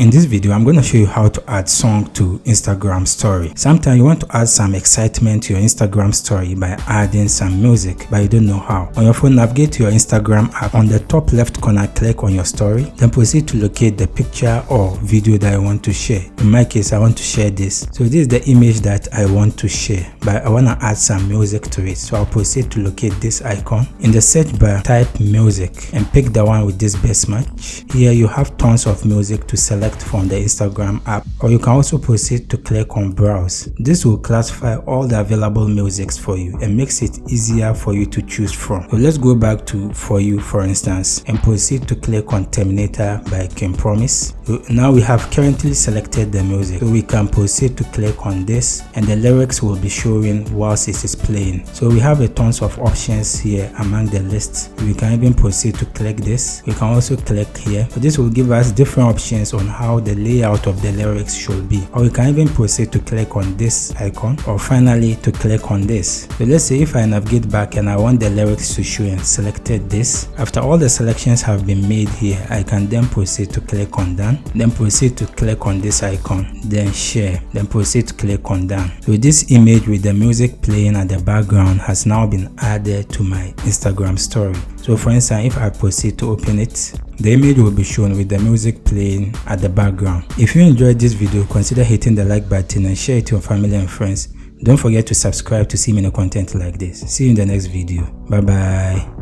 in this video, I'm going to show you how to add song to Instagram story. Sometimes you want to add some excitement to your Instagram story by adding some music, but you don't know how. On your phone, navigate to your Instagram app. On the top left corner, click on your story, then proceed to locate the picture or video that I want to share. In my case, I want to share this. So this is the image that I want to share, but I want to add some music to it. So I'll proceed to locate this icon. In the search bar, type music and pick the one with this best match. Here you have tons of music to select from the Instagram app, or you can also proceed to click on browse. This will classify all the available musics for you and makes it easier for you to choose from. So let's go back to For You, for instance, and proceed to click on Terminator by King Promise. So now we have currently selected the music, so we can proceed to click on this and the lyrics will be showing whilst it is playing. So we have a tons of options here among the list. We can even proceed to click this. We can also click here. So this will give us different options on how the layout of the lyrics should be, or we can even proceed to click on this icon, or finally to click on this. So let's say if I navigate back and I want the lyrics to show and selected this. After all the selections have been made here, I can then proceed to click on done, then proceed to click on this icon, then share, then proceed to click on done. So this image with the music playing at the background has now been added to my Instagram story. So for instance, if I proceed to open it, the image will be shown with the music playing at the background. If you enjoyed this video, consider hitting the like button and share it to your family and friends. Don't forget to subscribe to see many content like this. See you in the next video. Bye bye.